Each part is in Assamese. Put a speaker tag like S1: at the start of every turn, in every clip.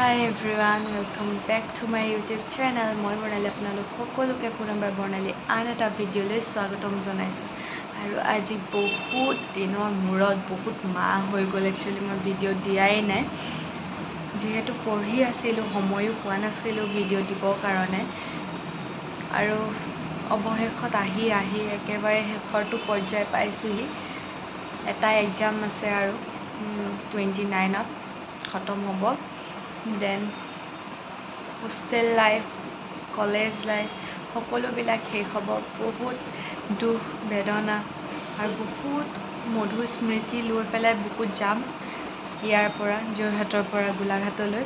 S1: Hi everyone, welcome back to my YouTube channel. মই বনালি আপোনালোক সকলোকে পুনৰবাৰ বনালি আন এটা ভিডিঅ'লৈ স্বাগতম জনাইছোঁ আৰু আজি বহুত দিনৰ মূৰত বহুত মাহ হৈ গ'ল একচুৱেলি মই ভিডিঅ' দিয়াই নাই যিহেতু পঢ়ি আছিলোঁ সময়ো পোৱা নাছিলোঁ ভিডিঅ' দিবৰ কাৰণে আৰু অৱশেষত আহি একেবাৰে শেষৰটো পৰ্যায় পাইছোঁহি এটা এক্সাম আছে আৰু 29ত খতম হ'ব then hostel life college life সকলোবিলাক শেষ হ'ব বহুত দুখ বেদনা আৰু বহুত মধুৰ স্মৃতি লৈ পেলাই বহুত যাম ইয়াৰ পৰা যোৰহাটৰ পৰা গোলাঘাটলৈ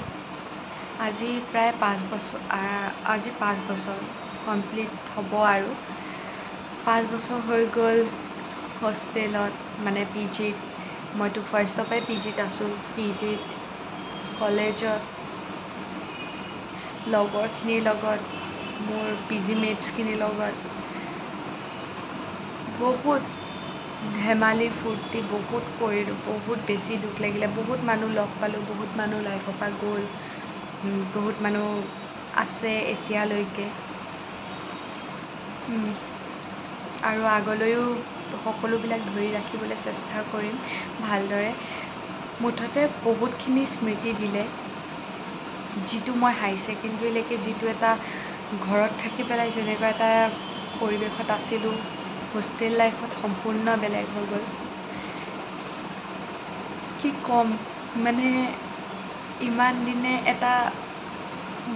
S1: আজি প্ৰায় 5 বছৰ কমপ্লিট হ'ব আৰু 5 বছৰ হৈ গ'ল হোষ্টেলত মানে পিজিত মইতো ফাৰ্ষ্টৰ পৰাই পিজিত আছোঁ পিজিত কলেজত লগৰখিনিৰ লগত মোৰ পিজি মেটছখিনিৰ লগত বহুত ধেমালি ফূৰ্তি বহুত কৰিলোঁ বহুত বেছি দুখ লাগিলে বহুত মানুহ লগ পালোঁ বহুত মানুহ লাইফৰ পৰা গ'ল বহুত মানুহ আছে এতিয়ালৈকে আৰু আগলৈও সকলোবিলাক ধৰি ৰাখিবলৈ চেষ্টা কৰিম ভালদৰে মুঠতে বহুতখিনি স্মৃতি দিলে যিটো মই হাই ছেকেণ্ডেৰীলৈকে যিটো এটা ঘৰত থাকি পেলাই যেনেকুৱা এটা পৰিৱেশত আছিলোঁ হোষ্টেল লাইফত সম্পূৰ্ণ বেলেগ হৈ গ'ল কি ক'ম মানে ইমান দিনে এটা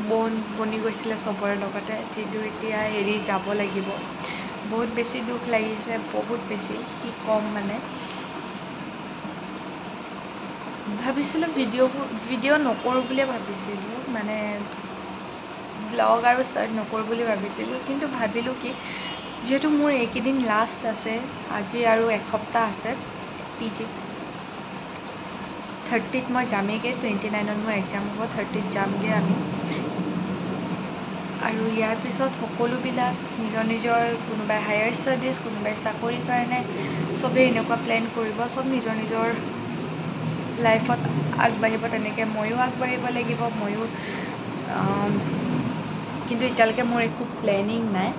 S1: বন বনি গৈছিলে চবৰে লগতে যিটো এতিয়া এৰি যাব লাগিব বহুত বেছি দুখ লাগিছে বহুত বেছি কি ক'ম মানে ভাবিছিলোঁ ভিডিঅ' নকৰোঁ বুলিয়ে ভাবিছিলোঁ মানে ব্লগ আৰু ষ্টাৰ্ট নকৰোঁ বুলি ভাবিছিলোঁ কিন্তু ভাবিলোঁ কি যিহেতু মোৰ এইকেইদিন লাষ্ট আছে আজি আৰু এসপ্তাহ আছে পিজি 30ত মই যামেগৈ 29ত মোৰ এক্সাম হ'ব 30ত যামগৈ আমি আৰু ইয়াৰ পিছত সকলোবিলাক নিজৰ কোনোবাই হায়াৰ ষ্টাডিজ কোনোবাই চাকৰিৰ কাৰণে চবেই এনেকুৱা প্লেন কৰিব চব নিজৰ লাইফত আগবাঢ়িব তেনেকৈ ময়ো আগবাঢ়িব লাগিব ময়ো কিন্তু এতিয়ালৈকে মোৰ একো প্লেনিং নাই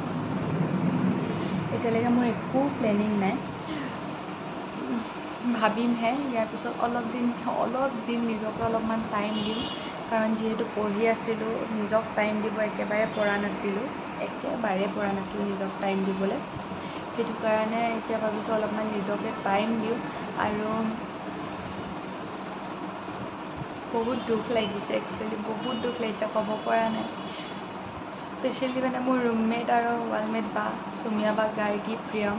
S1: ভাবিমহে ইয়াৰ পিছত অলপ দিন নিজকে অলপমান টাইম দিম কাৰণ যিহেতু পঢ়ি আছিলোঁ নিজক টাইম দিব একেবাৰে পৰা নাছিলোঁ নিজক টাইম দিবলৈ সেইটো কাৰণে এতিয়া ভাবিছোঁ অলপমান নিজকে টাইম দিওঁ আৰু বহুত দুখ লাগিছে একচুৱেলি বহুত দুখ লাগিছে ক'ব পৰা নাই স্পেচিয়েলি মানে মোৰ ৰুমমেট আৰু ৱালমেট বা চুমীয়া বা গাৰ্গী প্ৰিয়ম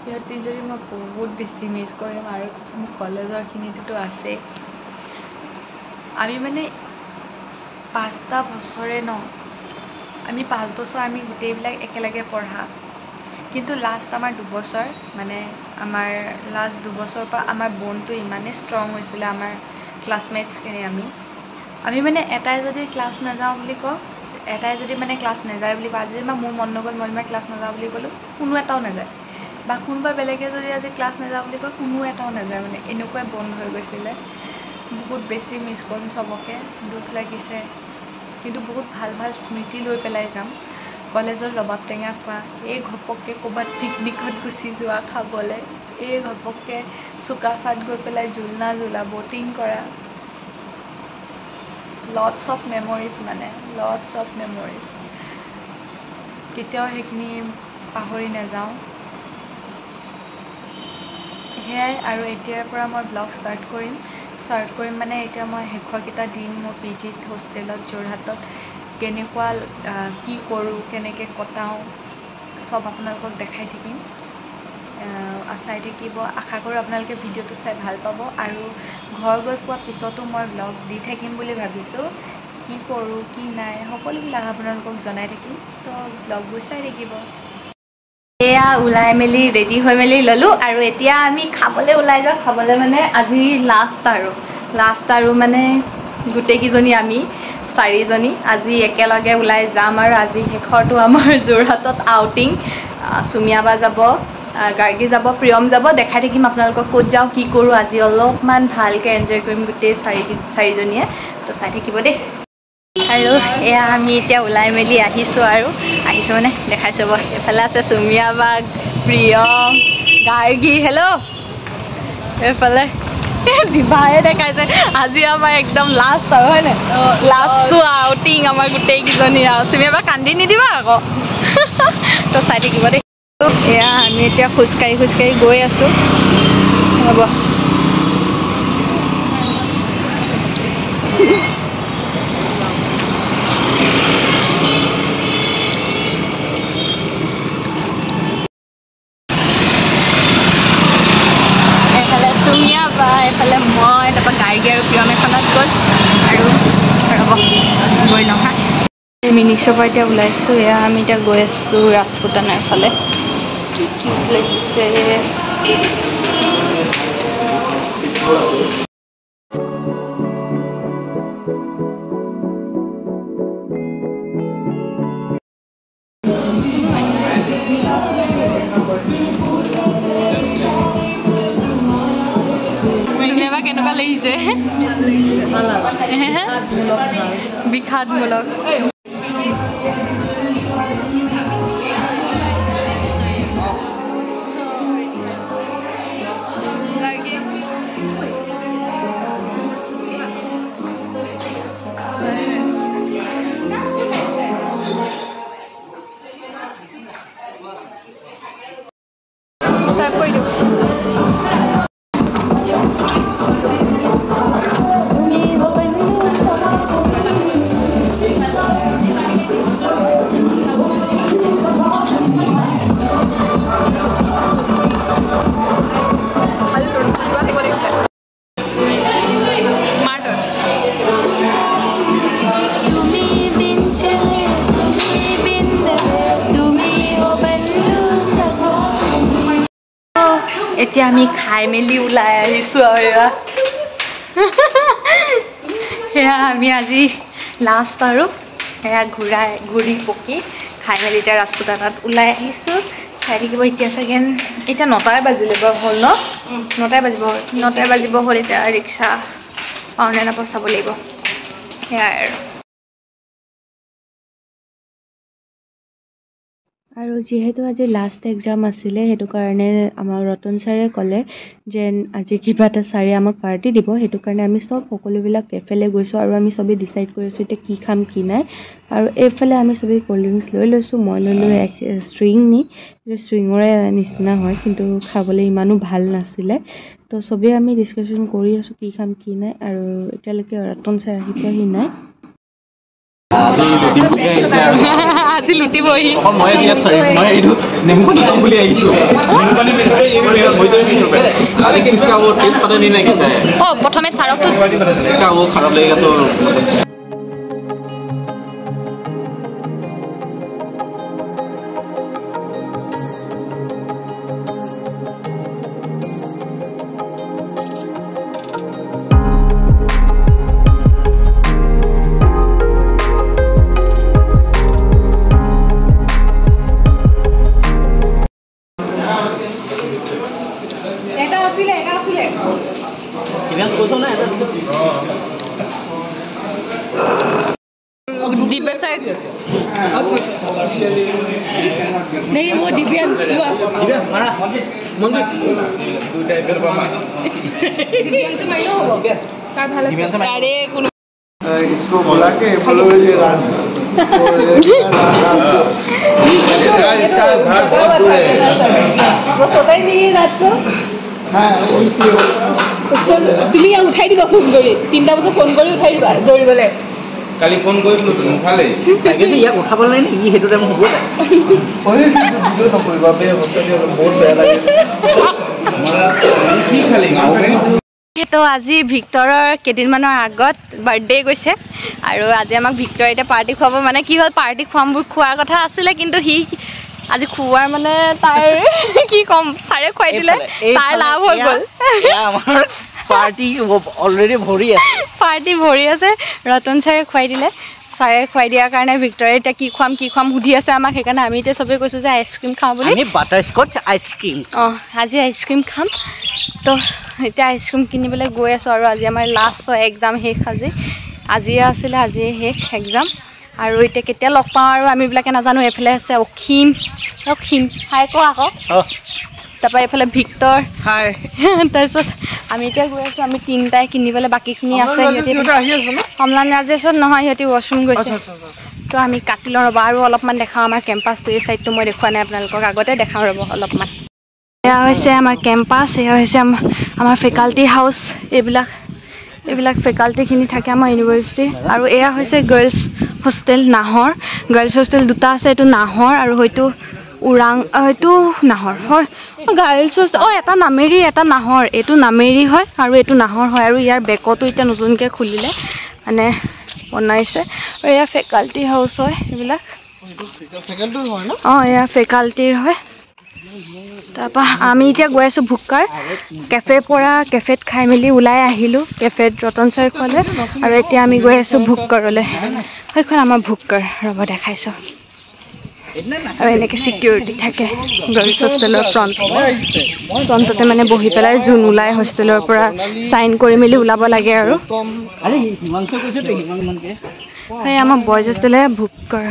S1: সিহঁত তিনিজনী মই বহুত বেছি মিছ কৰিম আৰু মোৰ কলেজৰখিনিতো আছেই আমি মানে 5টা বছৰে আমি 5 বছৰ আমি গোটেইবিলাক একেলগে পঢ়া কিন্তু লাষ্ট আমাৰ 2 বছৰ মানে আমাৰ লাষ্ট 2 বছৰৰ পৰা আমাৰ বণ্ডটো ইমানেই ষ্ট্ৰং হৈছিলে আমাৰ ক্লাছমেটছখিনি আমি মানে এটাই যদি ক্লাছ নাযাওঁ বুলি কওঁ এটাই যদি মানে ক্লাছ নাযায় বুলি কওঁ আজি যেনিবা মোৰ মন নগ'ল মই যেনিবা ক্লাছ নাযাওঁ বুলি ক'লোঁ কোনো এটাও নাযায় বা কোনোবা বেলেগে যদি আজি ক্লাছ নাযাওঁ বুলি কয় কোনো এটাও নাযায় মানে এনেকুৱাই বন্ধ হৈ গৈছিলে বহুত বেছি মিছ কৰিম চবকে দুখ লাগিছে কিন্তু বহুত ভাল স্মৃতি লৈ পেলাই যাম কলেজৰ ৰবাব টেঙা খোৱা এই ঘপককৈ ক'ৰবাত পিকনিকত গুচি যোৱা খাবলৈ এই ঘপককৈ চুকাফাত গৈ পেলাই ঝুলনা ব'টিং কৰা লটছ অফ মেমৰিজ কেতিয়াও সেইখিনি পাহৰি নাযাওঁ সেয়াই আৰু এতিয়াৰ পৰা মই ব্লগ ষ্টাৰ্ট কৰিম মানে এতিয়া মই শেষৰকেইটা দিন মোৰ পিজিত হোষ্টেলত যোৰহাটত কেনেকুৱা কি কৰোঁ কেনেকৈ কটাওঁ চব আপোনালোকক দেখাই থাকিম চাই থাকিব আশা কৰোঁ আপোনালোকে ভিডিঅ'টো চাই ভাল পাব আৰু ঘৰ গৈ পোৱাৰ পিছতো মই ব্লগ দি থাকিম বুলি ভাবিছোঁ কি কৰোঁ কি নাই সকলোবিলাক আপোনালোকক জনাই থাকিম তো ব্লগবোৰ চাই থাকিব এয়া ওলাই মেলি ৰেডি হৈ মেলি ল'লোঁ আৰু এতিয়া আমি খাবলৈ ওলাই যাওঁ খাবলৈ মানে আজি লাষ্ট আৰু মানে গোটেইকেইজনী আমি 4জনী আজি একেলগে ওলাই যাম আৰু আজি শেষৰটো আমাৰ যোৰহাটত আউটিং চুমীয়া বা যাব গাৰ্গী যাব প্ৰিয়ম যাব দেখাই থাকিম আপোনালোকক ক'ত যাওঁ কি কৰোঁ আজি অলপমান ভালকৈ এনজয় কৰিম গোটেই 4জনীয়ে তো চাই থাকিব দেই
S2: আৰু এয়া আমি এতিয়া ওলাই মেলি আহিছোঁ মানে দেখাইছোঁ বাৰু এইফালে আছে চুমীয়া বা প্ৰিয়ম গাৰ্গী হেল্ল' এইফালে জিভাহে দেখাইছে আজি আমাৰ একদম লাষ্ট আৰু হয় নাই লাষ্টটো আউটিং আমাৰ গোটেইকেইজনী আৰু চুমীয়া বা কান্দি নিদিবা আকৌ তো চাই থাকিব দেই এয়া আমি এতিয়া খোজকাঢ়ি গৈ আছোঁ হ'ব এইফালে মই তাৰপৰা গাৰ্গী আৰু প্ৰিয়ম এখনত গ'ল আৰু ৰ'ব গৈ লওঁ হা মিনিছৰ পৰা এতিয়া ওলাইছোঁ এয়া আমি এতিয়া গৈ আছোঁ ৰাজপুতানাৰ ফালে কি কিউট লাগিছে কেনেকুৱা লাগিছে বিষাদমূলক এতিয়া আমি খাই মেলি ওলাই আহিছোঁ আৰু সেয়া আমি আজি লাষ্ট আৰু সেয়া ঘূৰি পকি খাই মেলি এতিয়া ৰাজপুতানাত ওলাই আহিছোঁ চাই থাকিব এতিয়া চাগে এতিয়া 9টাই বাজিলে বাৰু হ'ল ন 9টাই বাজিব হ'ল এতিয়া ৰিক্সা পাওঁ নে নাপাওঁ চাব লাগিব সেয়াই আৰু যিহেতু আজি লাষ্ট এক্সাম আছিলে সেইটো কাৰণে আমাৰ ৰতন ছাৰে ক'লে যে আজি কিবা এটা ছাৰে আমাক পাৰ্টি দিব সেইটো কাৰণে আমি সকলোবিলাক কেফেলৈ গৈছোঁ আৰু আমি চবেই ডিচাইড কৰিছোঁ এতিয়া কি খাম কি নাই আৰু এইফালে আমি চবেই ক'ল্ড ড্ৰিংকছ লৈ লৈছোঁ মই ল'লোঁ ষ্ট্ৰিং ষ্ট্ৰিঙৰে নিচিনা হয় কিন্তু খাবলৈ ইমানো ভাল নাছিলে তো চবেই আমি ডিছকাশ্যন কৰি আছোঁ কি খাম কি নাই আৰু এতিয়ালৈকে ৰতন ছাৰ আহি পোৱাহি নাই আজি লুটিবহি মই এইটো নেমু পানী খাম বুলি আহিছোঁ নেমু পানী প্ৰথমে ছাৰক খাৰাপ লাগি গেল दिव्या सर नहीं वो दिव्यांश दिव्यांश मारिलो हो तार ভালো আরে কোন इसको बोला के बोलो ये रात वो सोता ही नहीं है रात को उसको তুমি উঠাই দিবা ফোন কৰি 3টা বজা ফোন কৰি উঠাই দিবা দৌৰিবলে কালি ফোন কৰিলো নুঠালে তাকে ইয়াক উঠাব নাই ই হেতু টাইম হ'ব ওই ভিডিও নকৰিবা বে বস্তু বহুত বেয়া লাগে কি খালি তো আজি ভিক্টৰৰ কেদিনমানৰ আগত বাৰ্থডে গৈছে আৰু আজি আমাক ভিক্টৰ এটা পাৰ্টি খুৱাব মানে কি হ'ল পাৰ্টি খোৱাৰ কথা আছিলে কিন্তু হি আজি খুৱাৰ মানে তাৰ কি কম সাৰে খুৱাই দিলে তাৰ লাভ হৈ গ'ল আমাৰ পাৰ্টি অলৰেডি ভৰি আছে ৰতন ছাৰে খুৱাই দিলে ছাৰে খুৱাই দিয়াৰ কাৰণে ভিক্টৰে এতিয়া কি খুৱাম সুধি আছে আমাক সেইকাৰণে আমি এতিয়া চবেই কৈছোঁ যে আইচক্ৰীম খাওঁ বুলি আমি বাটাৰস্কচ আইচক্ৰীম আজি আইচক্ৰীম খাম তো এতিয়া আইচক্ৰীম কিনিবলৈ গৈ আছোঁ আৰু আজি আমাৰ লাষ্ট এক্সাম শেষ আজি আজিয়ে আছিলে, আজিয়ে শেষ এক্সাম। আৰু এতিয়া কেতিয়া লগ পাওঁ আৰু আমিবিলাকে নাজানো। এইফালে আছে অসীম, হাই ক আকৌ। তাৰপৰা এইফালে ভিক্টৰ, হাই। তাৰপিছত আমি এতিয়া গৈ আছোঁ, আমি তিনিটাই কিনিবলৈ, বাকীখিনি আছে। কমলান ৰাজেশত নহয়, সিহঁতি ৱাশ্বৰুম গৈছে। তো আমি কাটি লওঁ ৰ'ব, আৰু অলপমান দেখাওঁ আমাৰ কেম্পাছটো। এই ছাইডটো মই দেখুওৱা নাই আপোনালোকক, আগতে দেখাওঁ ৰ'ব অলপমান। এয়া হৈছে আমাৰ কেম্পাছ, এয়া হৈছে আমাৰ ফেকাল্টি হাউচ। এইবিলাক ফেকাল্টিখিনি থাকে আমাৰ ইউনিভাৰ্চিটি। আৰু এয়া হৈছে গাৰ্লছ হোষ্টেল, নাহৰ। গাৰ্লছ হোষ্টেল দুটা আছে, এইটো নাহৰ আৰু হয়তো এইটো নাহৰ হয়। গাৰ্লছ হোষ্টেল এটা নামেৰি, এটা নাহৰ। এইটো নামেৰি হয় আৰু এইটো নাহৰ হয়। আৰু ইয়াৰ বেকতো এতিয়া নতুনকৈ খুলিলে, মানে বনাইছে। আৰু এয়া ফেকাল্টি হাউচ হয় এইবিলাক। এয়া ফেকাল্টিৰ হয়। তাৰপৰা আমি এতিয়া গৈ আছোঁ ভুক্কাৰ কেফেত খাই মেলি ওলাই আহিলোঁ, কেফেত ৰতন ছয়খোৱালে। আৰু এতিয়া আমি গৈ আছোঁ ভুক্কৰলৈ। সেইখন আমাৰ ভুক্কৰ, ৰ'ব দেখাইছোঁ। আৰু এনেকৈ চিকিউৰিটি থাকে গাৰ্লছ হোষ্টেলৰ ফ্ৰণ্টতে মানে বহি পেলাই যোন ওলাই হোষ্টেলৰ পৰা চাইন কৰি মেলি ওলাব লাগে। আৰু সেই আমাৰ বইজ হোষ্টেলে ভুক্কৰ,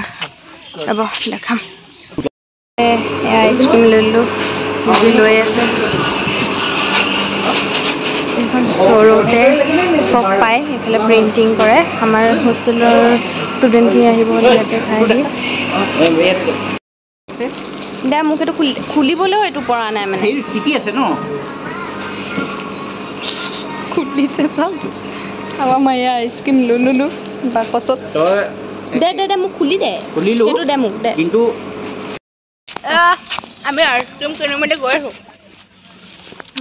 S2: ৰ'ব দেখাম। আইচক্ৰীম ল'লোঁ, লৈ আছে। এইখন ষ্ট'ৰতে চব পায়, এইফালে প্ৰিণ্টিং কৰে। আমাৰ হোষ্টেলৰ ষ্টুডেণ্টখিনি আহিব ইয়াতে খাইহি। দে মোক এইটো খুলিবলৈও এইটো পৰা নাই, মানে টিকি আছে ন, খুলিছে চব। আমাৰ মায়ে আইচক্ৰীম ল'লোঁ বাকচত। দে মোক খুলি দে, সেইটো দে মোক দে। কিন্তু আমি আইচক্ৰীম কিনি মেলি গৈ আছোঁ।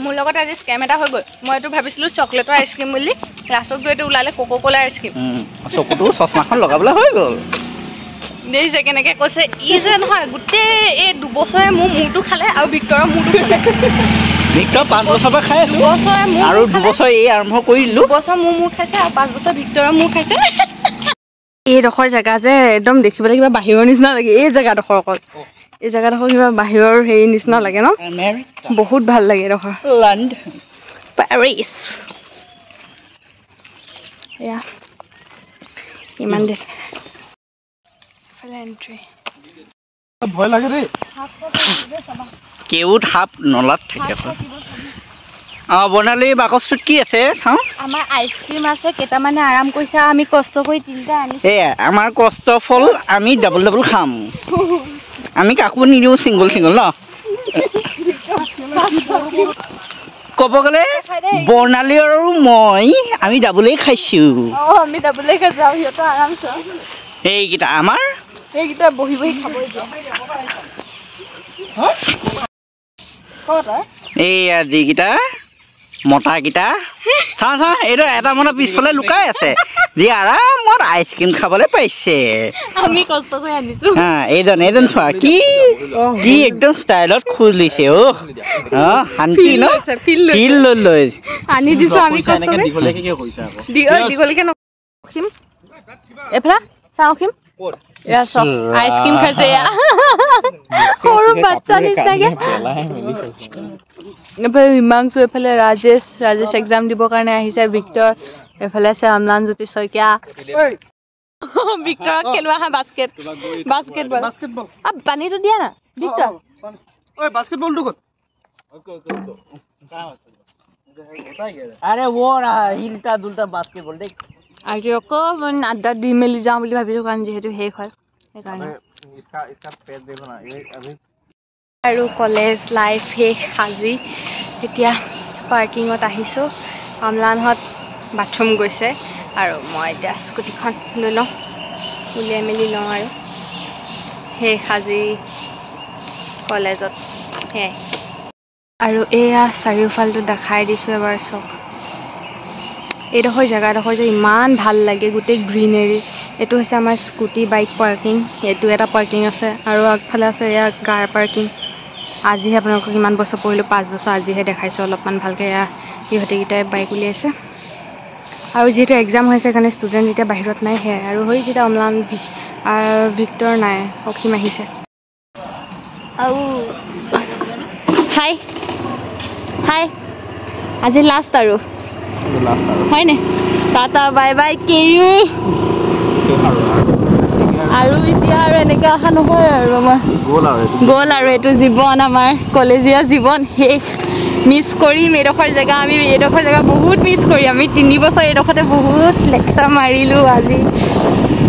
S2: মোৰ লগত আজি স্কেম এটা হৈ গ'ল। মই এইটো ভাবিছিলোঁ চকলেটৰ আইচক্ৰীম বুলি, লাষ্টত গৈ এইটো ওলালে কোকোকোলা আইচক্ৰীম। চকুটো চশমাখন লগাবলৈ হৈ গ'ল। দেখিছে কেনেকৈ কৈছে, ই যে নহয় গোটেই এই 2 বছৰে মোৰ মূৰটো খালে আৰু ভিক্টৰৰ মূৰটো খালে। ভিক্টৰ 5 বছৰৰ পৰা খাই আছোঁ আৰু 2 বছৰ এই আৰম্ভ কৰি দিলোঁ। 2 বছৰ মোৰ খাইছে আৰু 5 বছৰ ভিক্টৰৰ মূৰ খাইছে। এইডোখৰ জেগা যে একদম দেখিবলৈ কিবা বাহিৰৰ নিচিনা লাগে। এই জেগাডোখৰ অকল এই জেগাডোখৰ কিবা বাহিৰৰ হেৰি নিচিনা লাগে ন, বহুত ভাল লাগে এইডোখৰ। লণ্ডন, পেৰিছ, এয়া ইমান দেৰি ভয় লাগে দেই। কেউট সাপ নলাত থাকে। বৰ্ণালী বাকচটোত কি আছে চাওঁ। আমাৰ আইচক্ৰীম আছে, কেইটামানে আৰাম কৰিছে। আমি কষ্ট কৰি 3টা আনিছোঁ। এয়া আমাৰ কষ্ট ফল, আমি ডাবল খাম। আমি কাকো নিদিওঁ চিংগল ন। ক'ব গ'লে বৰ্ণালী আৰু মই আমি ডাবলেই খাইছোঁ। আমি ডাবলেই খাইছোঁ আৰু সিহঁতৰ আৰামছে। এইকেইটা আমাৰ, এইকেইটা বহি খাব। এইয়া যিকেইটা মতাকেইটা চা এইটো এটা মতা পিছফালে লুকাই আছে, যি আৰামত আইচক্ৰীম খাবলৈ পাইছে। আমি কষ্ট কৰি আনিছোঁ। এইজন চোৱা কি একদম ষ্টাইলত খুলিছে। শান্তি ন, ফিল লৈ আনি দিছোঁ আমি। দীঘলীকে নখিম এইফালে চাওঁ, খিম আইচক্ৰীম খাইছে। সৰু বাচ্চা নিচিনাকে। এইফালে হিমাংশু, এইফালে ৰাজেশ এক্সাম দিবৰ কাৰণে আহিছে। ভিক্টৰ এইফালে আছে অম্লানজ্যোতি শইকীয়া। ভিক্টৰক খেলোৱা হয় বাস্কেটবল। পানীটো দিয়া না ভিক্টৰ। বাস্কেটবলটো ক'ত? আৰে হিলটা দুলটা বাস্কেটবল দেই। আজি অকণমান আড্ডা দি মেলি যাওঁ বুলি ভাবিছোঁ, কাৰণ যিহেতু শেষ হয় সেইকাৰণে। আৰু কলেজ লাইফ শেষ আজি। এতিয়া পাৰ্কিঙত আহিছোঁ। অম্লানহঁত বাথৰুম গৈছে আৰু মই এতিয়া স্কুটিখন লৈ লওঁ, উলিয়াই মেলি লওঁ। আৰু শেষ আজি কলেজত সেয়াই। আৰু এয়া চাৰিওফালটো দেখাই দিছোঁ এবাৰ চব। এইডোখৰ জেগাডোখৰ যে ইমান ভাল লাগে, গোটেই গ্ৰীনেৰী। এইটো হৈছে আমাৰ স্কুটি বাইক পাৰ্কিং। এইটো এটা পাৰ্কিং আছে আৰু আগফালে আছে এয়া কাৰ পাৰ্কিং। আজিহে আপোনালোকক ইমান বছৰ পৰিলোঁ, 5 বছৰ আজিহে দেখাইছোঁ অলপমান ভালকৈ। এয়া ইহঁতেকেইটাই বাইক উলিয়াইছে। আৰু যিহেতু এক্সাম হৈছে সেইকাৰণে ষ্টুডেণ্ট এতিয়া বাহিৰত নাই, সেয়াই। আৰু হৈ যেতিয়া অম্লান ভিক্টৰ নাই, অসীম আহিছে। আৰু হাই আজি লাষ্ট আৰু হয়নে? টাটা বাই বাই কেয়ু আৰু এতিয়া আৰু এনেকৈ অহা নহয় আৰু আমাৰ গ'ল আৰু এইটো জীৱন আমাৰ কলেজীয়া জীৱন শেষ মিছ কৰিম এইডোখৰ জেগা আমি এইডোখৰ জেগা বহুত মিছ কৰিম আমি 3 বছৰ এইডোখৰতে বহুত লেকচাৰ মাৰিলোঁ আজি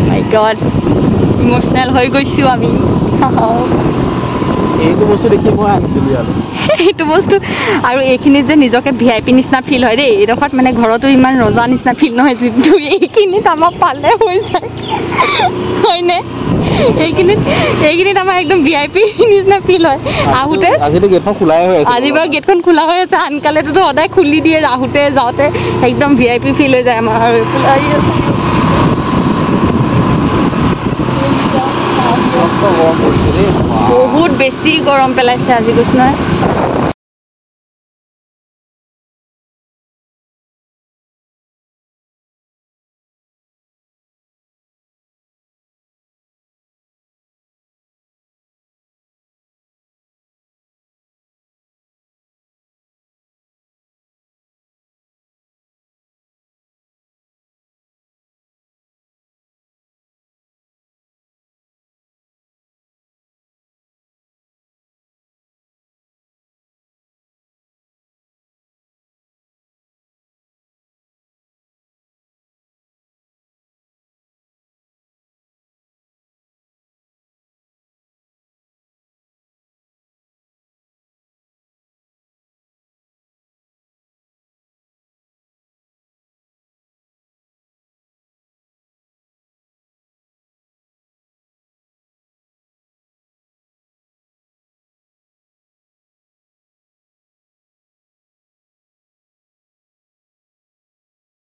S2: মাই গড ইম'চনেল হৈ গৈছোঁ আমি
S3: এইটো বস্তু দেখি মই আহিছিলোঁ ইয়াত
S2: এইটো বস্তু আৰু এইখিনিত যে নিজকে VIP নিচিনা ফিল হয় দেই এইডোখৰত মানে ঘৰতো ইমান ৰজা নিচিনা ফিল নহয় কিন্তু এইখিনিত আমাক পালে হৈ যায় হয়নে এইখিনিত আমাৰ একদম VIP নিচিনা ফিল হয় আহোঁতে
S3: আজিতো গেটখন খোলাই হৈ আছে
S2: আজি বাৰু গেটখন খোলা হৈ আছে আনকালেতো সদায় খুলি দিয়ে আহোঁতে যাওঁতে একদম VIP ফিল হৈ যায় আমাৰ আৰু বহুত বেছি গৰম পেলাইছে আজি কৈছোঁ নহয়